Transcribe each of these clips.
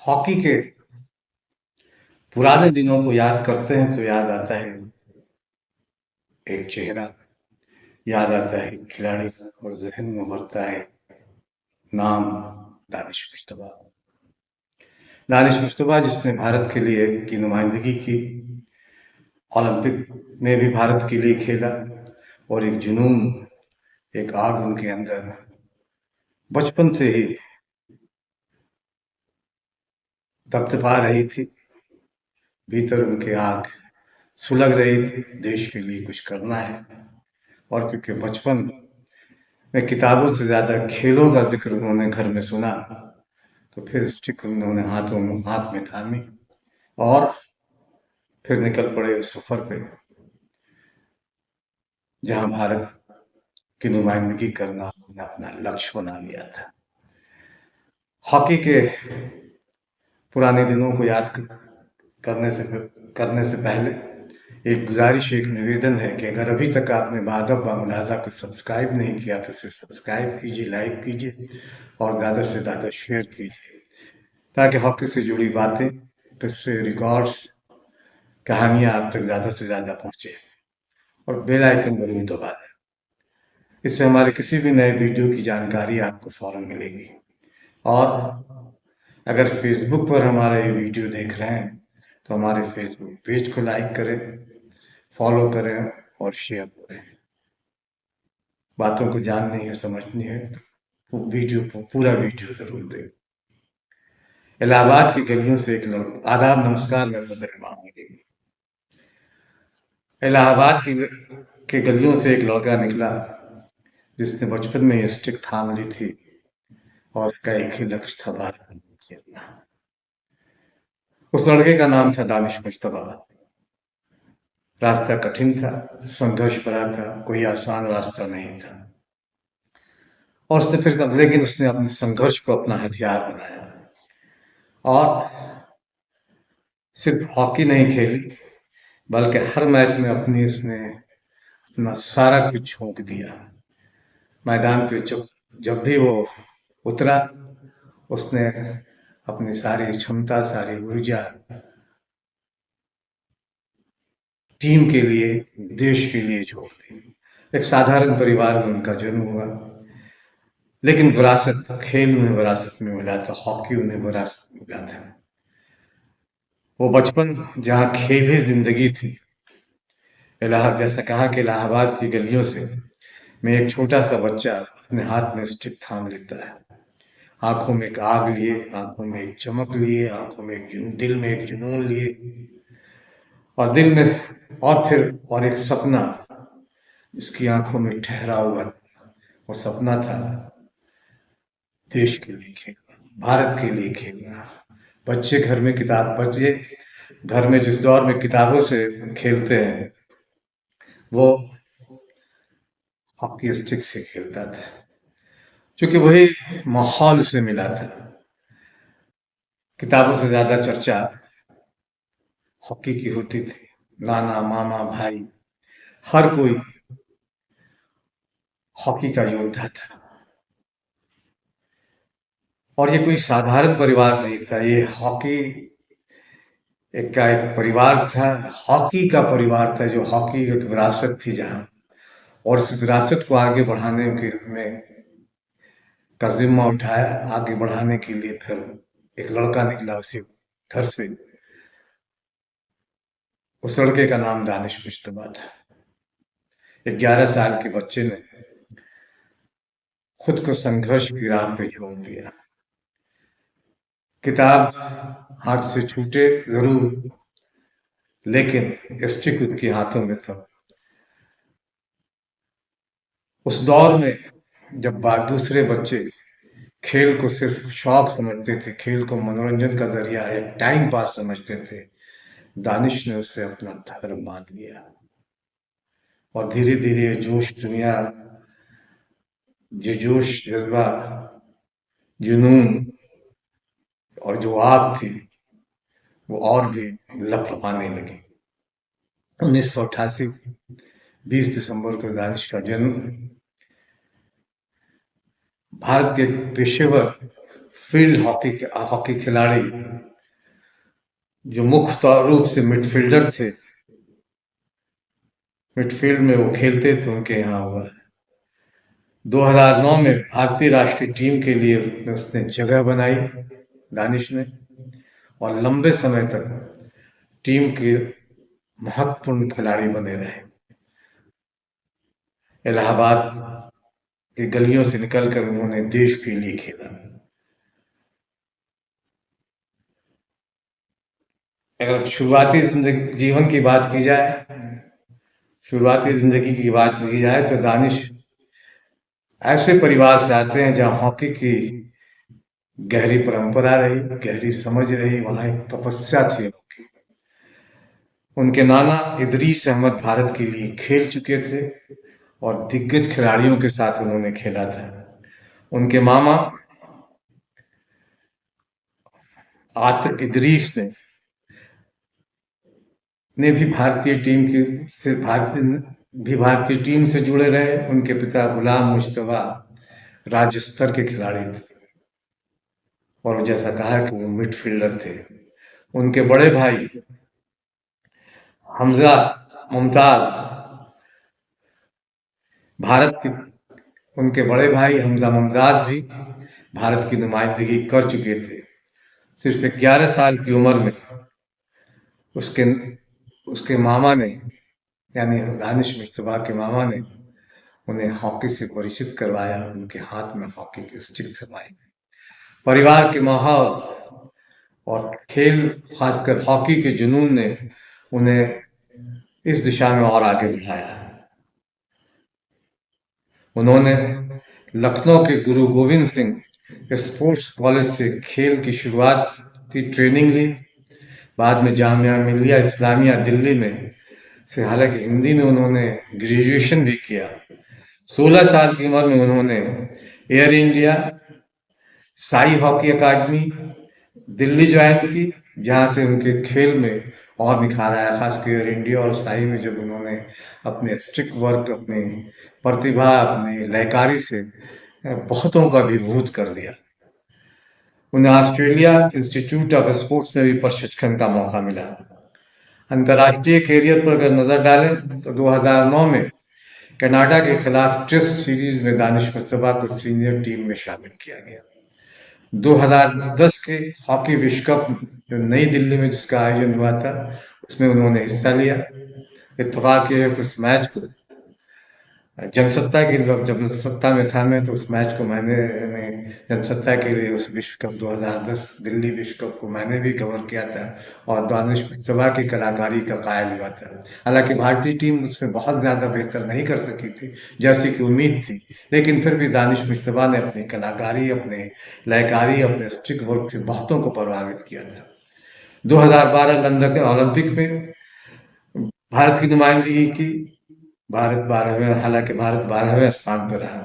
Hockey के पुराने दिनों को याद करते हैं तो याद आता है एक चेहरा, याद आता है एक खिलाड़ी और जहन में उभरता है नाम दानिश मुश्तबा। दानिश मुश्तबा जिसने भारत के लिए की नुमाइंदगी की, ओलंपिक में भी भारत के लिए खेला और एक जुनून, एक आग उनके अंदर बचपन से ही दपदपा रही थी। भीतर उनके आग सुलग रही थी, देश के लिए कुछ करना है। और क्योंकि बचपन में किताबों से ज्यादा खेलों का जिक्र उन्होंने घर में सुना, तो फिर स्टिक उन्होंने हाथ में थामी और फिर निकल पड़े उस सफर पे जहां भारत की नुमाइंदगी करना उन्होंने अपना लक्ष्य बना लिया था। हॉकी के पुराने दिनों को याद करने से करने से पहले एक गुजारिश, एक निवेदन है कि अगर अभी तक आपने बादब बामुलाजा को सब्सक्राइब नहीं किया तो इसे सब्सक्राइब कीजिए, लाइक कीजिए और ज़्यादा से ज़्यादा शेयर कीजिए, ताकि हॉकी से जुड़ी बातें, किस्से, रिकॉर्ड्स, कहानियां आप तक ज़्यादा से ज़्यादा पहुंचे। और बेल आइकन जरूर दबा दें, इससे हमारे किसी भी नए वीडियो की जानकारी आपको फौरन मिलेगी। और अगर फेसबुक पर हमारा ये वीडियो देख रहे हैं तो हमारे फेसबुक पेज को लाइक करें, फॉलो करें और शेयर करें। बातों को जाननी है, समझनी है तो वीडियो को पूरा वीडियो जरूर देखें। इलाहाबाद की गलियों से एक लड़का, आदाब नमस्कार, मैं नजर मांगेंगे। इलाहाबाद के गलियों से एक लड़का निकला जिसने बचपन में ये स्टिक थाम ली थी और उसका एक ही लक्ष्य था, भारत खेलना। उस लड़के का नाम था दानिश मुश्तबा। रास्ता कठिन था, संघर्ष भरा था, कोई आसान रास्ता नहीं था। और उसने फिर लेकिन उसने अपने संघर्ष को अपना हथियार बनाया और सिर्फ हॉकी नहीं खेली, बल्कि हर मैच में अपनी उसने अपना सारा कुछ झोंक दिया। मैदान पे जब भी वो उतरा, उसने अपनी सारी क्षमता, सारी ऊर्जा टीम के लिए, देश के लिए झोंक दी। एक साधारण परिवार में उनका जन्म हुआ, लेकिन विरासत, खेल उन्हें विरासत में मिला था, हॉकी उन्हें विरासत में मिला था। वो बचपन जहाँ खेल ही जिंदगी थी, जैसा कहा कि इलाहाबाद की गलियों से में एक छोटा सा बच्चा अपने हाथ में स्टिक थाम लेता है, आंखों में एक आग लिए, आंखों में एक चमक लिए, आंखों में एक दिल में एक जुनून लिए, और दिल में और एक सपना जिसकी आंखों में ठहरा हुआ वो सपना था देश के लिए खेलना, भारत के लिए खेलना। बच्चे घर में जिस दौर में किताबों से खेलते हैं, वो हॉकी स्टिक से खेलता था, क्योंकि वही माहौल उसे मिला था। किताबों से ज्यादा चर्चा हॉकी की होती थी। नाना, मामा, भाई, हर कोई हॉकी का योद्धा था। और ये कोई साधारण परिवार नहीं था, ये हॉकी एक परिवार था, हॉकी का परिवार था, जो हॉकी एक विरासत थी जहां, और इस विरासत को आगे बढ़ाने के में का जिम्मा उठाया, आगे बढ़ाने के लिए फिर एक लड़का निकला उसी घर से। उस लड़के का नाम दानिश मुश्तबा था। एक 11 साल के बच्चे ने खुद को संघर्ष की राह पे झोंक दिया। किताब हाथ से छूटे जरूर, लेकिन स्टिक उनके हाथों में था। उस दौर में जब दूसरे बच्चे खेल को सिर्फ शौक समझते थे, खेल को मनोरंजन का जरिया है, टाइम पास समझते थे, दानिश ने उसे अपना धर्म मान लिया। और धीरे धीरे जोश, जज्बा, जुनून और जो आग थी वो और भी लपलपाने लगी। 1988 20 दिसंबर को दानिश का जन्म भारत के पेशेवर फील्ड हॉकी खिलाड़ी जो मुख्य तौर रूप से मिडफील्डर थे, मिडफील्ड में वो खेलते थे, उनके यहाँ हुआ। 2009 में भारतीय राष्ट्रीय टीम के लिए उसने जगह बनाई, दानिश ने, और लंबे समय तक टीम के महत्वपूर्ण खिलाड़ी बने रहे। इलाहाबाद की गलियों से निकलकर उन्होंने देश के लिए खेला। अगर शुरुआती जीवन की बात की जाए, शुरुआती जिंदगी की बात की जाए, तो दानिश ऐसे परिवार से आते हैं जहां हॉकी की गहरी परंपरा रही, गहरी समझ रही, वहां एक तपस्या थी। उनके नाना इदरीस अहमद भारत के लिए खेल चुके थे और दिग्गज खिलाड़ियों के साथ उन्होंने खेला था। उनके मामा आतिक इदरीस ने भी भारतीय टीम से जुड़े रहे। उनके पिता गुलाम मुस्तफा राज्य स्तर के खिलाड़ी थे और जैसा कहा कि वो मिडफील्डर थे। उनके बड़े भाई हमजा मुमताज भारत के उनके बड़े भाई हमजा मुमताज भी भारत की नुमाइंदगी कर चुके थे। सिर्फ 11 साल की उम्र में उसके उसके मामा ने, यानी दानिश मुस्तफा के मामा ने, उन्हें हॉकी से परिचित करवाया, उनके हाथ में हॉकी की स्टिक थमाई। परिवार के माहौल और खेल, खासकर हॉकी के जुनून ने उन्हें इस दिशा में और आगे बढ़ाया। उन्होंने लखनऊ के गुरु गोविंद सिंह स्पोर्ट्स कॉलेज से खेल की शुरुआती ट्रेनिंग ली। बाद में जामिया मिलिया इस्लामिया दिल्ली में से, हालांकि हिंदी में, उन्होंने ग्रेजुएशन भी किया। 16 साल की उम्र में उन्होंने एयर इंडिया साई हॉकी अकादमी दिल्ली ज्वाइन की, जहां से उनके खेल में और निखार आया। खासकर एयर इंडिया और साई में जब उन्होंने अपने स्ट्रिक्ट वर्क, अपनी प्रतिभा, अपनी लयकारी से बहुतों का विभूत कर दिया। उन्हें ऑस्ट्रेलिया इंस्टीट्यूट ऑफ स्पोर्ट्स में भी प्रशिक्षण का मौका मिला। अंतर्राष्ट्रीय कैरियर पर अगर नजर डालें तो 2009 में कनाडा के खिलाफ टेस्ट सीरीज में दानिश मुस्तफा को सीनियर टीम में शामिल किया गया। 2010 के हॉकी विश्व कप जो नई दिल्ली में जिसका आयोजन हुआ था, उसमें उन्होंने हिस्सा लिया। इत्तेफाक ये उस मैच को जनसत्ता की, जब जनसत्ता में था मैं, तो उस मैच को मैंने जनसत्ता के लिए, उस विश्व कप 2010 दिल्ली विश्व कप को मैंने भी कवर किया था और दानिश मुस्तफा की कलाकारी का कायल हुआ था। हालांकि भारतीय टीम उसमें बहुत ज़्यादा बेहतर नहीं कर सकी थी जैसी कि उम्मीद थी, लेकिन फिर भी दानिश मुस्तफा ने अपनी कलाकारी, अपने लयकारी, अपने स्ट्रिक वर्क से बहुतों को प्रभावित किया था। 2012 लंदन के ओलंपिक में भारत की नुमाइंदगी की। हालांकि भारत 12वें स्थान पर रहा।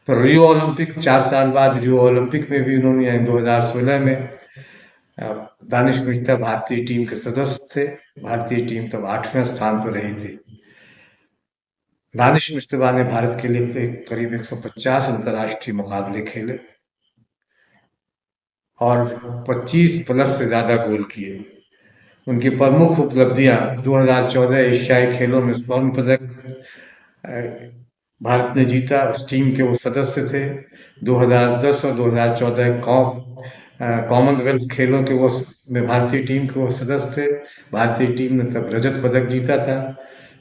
फिर रियो ओलंपिक, 4 साल बाद रियो ओलंपिक में भी उन्होंने 2016 में दानिश मुस्तफा भारतीय टीम के सदस्य थे। भारतीय टीम तब 8वें स्थान पर रही थी। दानिश मुस्तफा ने भारत के लिए करीब 150 अंतर्राष्ट्रीय मुकाबले खेले और 25 प्लस से ज्यादा गोल किए। उनकी प्रमुख उपलब्धियां 2014 एशियाई खेलों में स्वर्ण पदक भारत ने जीता, उस टीम के वो सदस्य थे। 2010 और 2014 कॉमनवेल्थ खेलों के वो में भारतीय टीम के वो सदस्य थे। भारतीय टीम ने तब रजत पदक जीता था।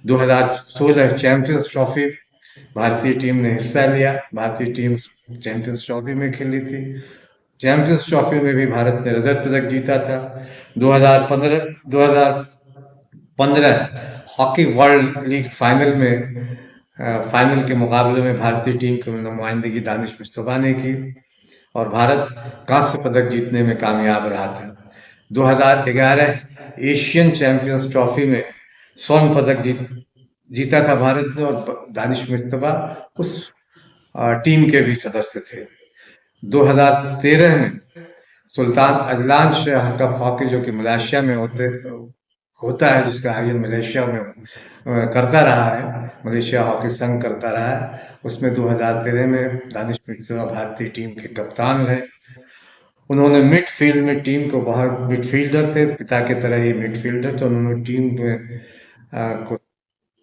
2016 चैंपियंस ट्रॉफी भारतीय टीम ने हिस्सा लिया। भारतीय टीम चैंपियंस ट्रॉफी में खेली थी। चैंपियंस ट्रॉफी में भी भारत ने रजत पदक जीता था। 2015 हॉकी वर्ल्ड लीग फाइनल के मुकाबले में भारतीय टीम की नुमाइंदगी दानिश मुस्तफा ने की और भारत कांस्य पदक जीतने में कामयाब रहा था। 2011 एशियन चैंपियंस ट्रॉफी में स्वर्ण पदक जीता था भारत ने और दानिश मुस्तफा उस टीम के भी सदस्य थे। 2013 में Sultan Azlan Shah cup hockey, जो कि मलेशिया में होता है, जिसका आयोजन मलेशिया में करता रहा है, मलेशिया हॉकी संघ करता रहा है, उसमें 2013 में दानिश मुस्तफा भारतीय टीम के कप्तान रहे उन्होंने मिडफील्ड में टीम को बहुत मिडफील्डर थे, पिता की तरह ही मिडफील्डर थे। उन्होंने टीम में को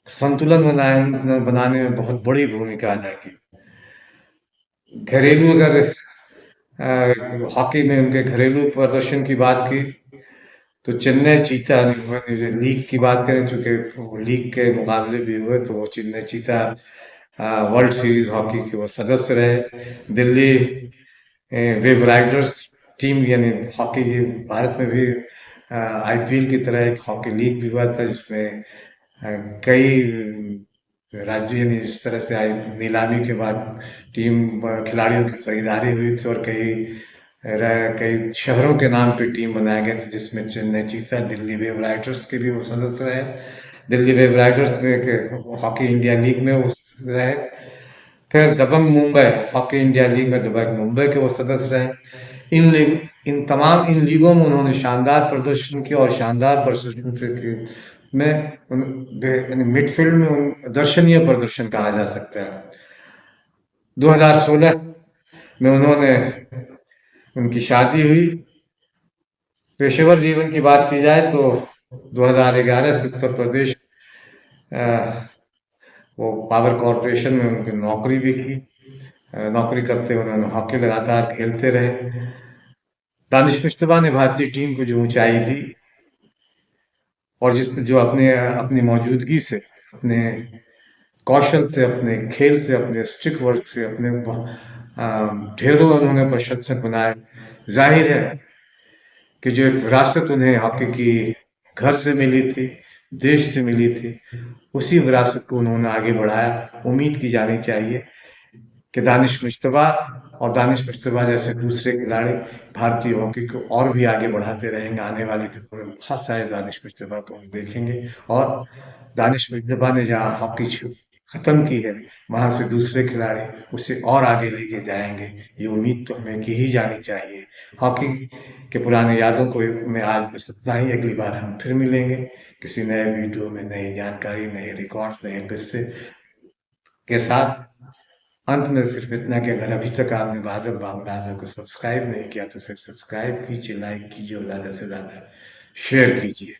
संतुलन बनाने में बहुत बड़ी भूमिका अदा की। घरेलू अगर हॉकी में उनके घरेलू प्रदर्शन की बात की तो चेन्नई चीता लीग की बात करें, चूंकि लीग के मुकाबले भी हुए तो वो चेन्नई चीता वर्ल्ड सीरीज हॉकी के वो सदस्य रहे। दिल्ली वेव राइडर्स टीम यानी हॉकी भारत में भी आईपीएल की तरह एक हॉकी लीग भी हुआ था, जिसमें कई राज्य यानी इस तरह से आई नीलामी के बाद टीम खिलाड़ियों की खरीदारी हुई थी और कई शहरों के नाम पे टीम बनाए गए थे, जिसमें चेन्नई चीता, दिल्ली वेव राइडर्स के भी वो सदस्य रहे। दिल्ली वेव राइडर्स में हॉकी इंडिया लीग में वो रहे। फिर दबंग मुंबई हॉकी इंडिया लीग में दबंग मुंबई के वो सदस्य रहे। इन तमाम इन लीगों में उन्होंने शानदार प्रदर्शन किया और शानदार प्रदर्शन में मिडफील्ड में दर्शनीय प्रदर्शन कहा जा सकता है। 2016 में उन्होंने उनकी शादी हुई। पेशेवर जीवन की बात की जाए तो 2011 से उत्तर प्रदेश वो पावर कॉरपोरेशन में उनकी नौकरी भी की। नौकरी करते हुए उन्होंने हॉकी लगातार खेलते रहे। दानिश मुश्तबा ने भारतीय टीम को जो ऊंचाई दी और जिसने जो अपने अपनी मौजूदगी से, अपने कौशल से, अपने खेल से, अपने स्टिक वर्क से, अपने ढेरों उन्होंने प्रशंसक बनाए। जाहिर है कि जो एक विरासत उन्हें हॉकी की घर से मिली थी, देश से मिली थी, उसी विरासत को उन्होंने आगे बढ़ाया। उम्मीद की जानी चाहिए कि दानिश मुश्तबा और दानिश मुश्तबा जैसे दूसरे खिलाड़ी भारतीय हॉकी को और भी आगे बढ़ाते रहेंगे। आने वाले दिनों में बहुत सारे दानिश मुश्तबा को हम देखेंगे और दानिश मुश्तबा ने जहाँ हॉकी खत्म की है, वहां से दूसरे खिलाड़ी उसे और आगे लेके जाएंगे। ये उम्मीद तो हमें की ही जानी चाहिए। हॉकी के पुराने यादों को में आज बस इतना ही। अगली बार हम फिर मिलेंगे किसी नए वीडियो में, नई जानकारी, नए रिकॉर्ड, नए किस्से के साथ। अंत में सिर्फ इतना कि अगर अभी तक आपने बादल बागदान को सब्सक्राइब नहीं किया तो सिर्फ सब्सक्राइब कीजिए, लाइक कीजिए और ज़्यादा से ज़्यादा शेयर कीजिए।